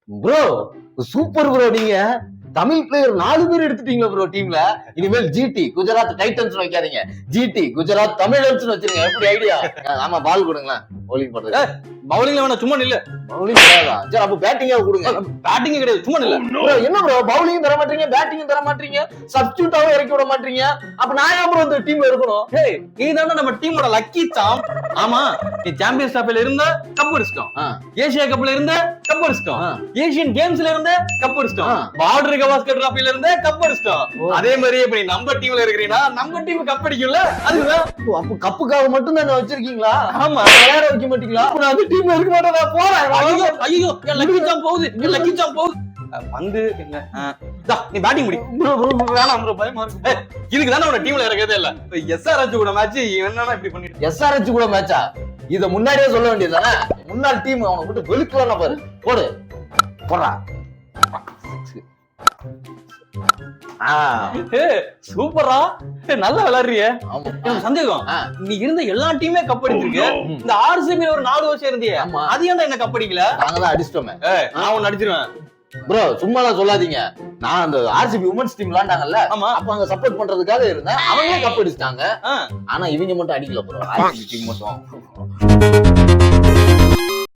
Bro super bro. நீங்க Tamil player 4 பேர் எடுத்துட்டீங்களா ப்ரோ டீம்ல? இனிமேல் ஜிடி குஜராத் டைட்டன்ஸ் வைக்காதீங்க, ஜிடி குஜராத் தமிழன்ஸ் வச்சிருங்க. எப்படி ஐடியா? ஆமா, பால் கொடுங்களேன் பவுலிங் பண்றது. பவுலிங்ல வேணா, சும்மா நில்ல. பவுலிங் கிடையாதா? சரி அப்ப பேட்டிங்கா கொடுங்க. பேட்டிங் கிடையாது, சும்மா நில்ல. ப்ரோ என்ன ப்ரோ பவுலிங் தர மாட்டீங்க, பேட்டிங் தர மாட்டீங்க, சப்ஸ்டிட்யூட்டாவும் இறக்கி விட மாட்டீங்க. அப்ப நான் ஏன் ப்ரோ இந்த டீம்ல இருக்கணும்? ஏய், நீதானே நம்ம டீமோட லக்கி சாம். ஆமா, நீ சாம்பியன்ஸ் கப்ல இருந்த கப் அடிச்சிட்டோம், ஏசியா கப்ல இருந்த கப் அடிச்சிட்டோம், ஏசியன் கேம்ஸ்ல இருந்த கப் அடிச்சிட்டோம், பார்டர் கவாஸ்கர் டிராஃபில இருந்த கப் அடிச்சிட்டோம். அதே மாதிரி இப்ப நீ நம்ம டீம்ல இருக்கறீனா, நம்ம டீம் கப் அடிக்கும்ல, அதுதான். அப்ப கப்புக்காக மட்டும் தான் வச்சிருக்கீங்களா? ஆமா, விளையாட வைக்க மாட்டீங்களா? நான் அந்த டீம்ல இருக்க மாட்டேன், நான் போறேன். ஐயோ என் லக்கி சாம் போகுது, என் லக்கி சாம் போகுது. வந்து என்ன நீ பேட்டிங் முடி. வேணாம் ப்ரோ, பயமா இருக்கு. இதுக்கு தானே உன டீம்ல இறக்கதே இல்ல. எஸ்ஆர்எச் கூட மேட்ச் என்னன்னா இப்படி பண்ணிட்டு. எஸ்ஆர்எச் கூட மேட்சா? இத முன்னாடியே சொல்ல வேண்டியதுதானே? முன்னாள் டீம் அவனை விட்டு வெளுக்கலாம் பாரு. போடு போடுறா. சூப்பரா, நல்லா விளையாடுறிய. சந்தேகம், நீ இருந்த எல்லா டீமே கப் அடிச்சிருக்கு. இந்த ஆர்சிபி ஒரு 4 வருஷம் இருந்தியே, அது ஏன்டா என்ன கப் அடிக்கல? நாங்க தான் அடிச்சிட்டோமே. நான் ஒன்னு அடிச்சிருவேன் ப்ரோ, சும்மாலாம் சொல்லாதீங்க. நான் அந்த ஆர்சிபி உமன்ஸ் டீம் விளையாண்டாங்கல்ல, அப்ப அங்க சப்போர்ட் பண்றதுக்காக இருந்தேன். அவங்களே கப் அடிச்சிட்டாங்க. ஆனா இவங்க மட்டும் அடிக்கல ப்ரோ, ஆர்சிபி டீம் மட்டும்.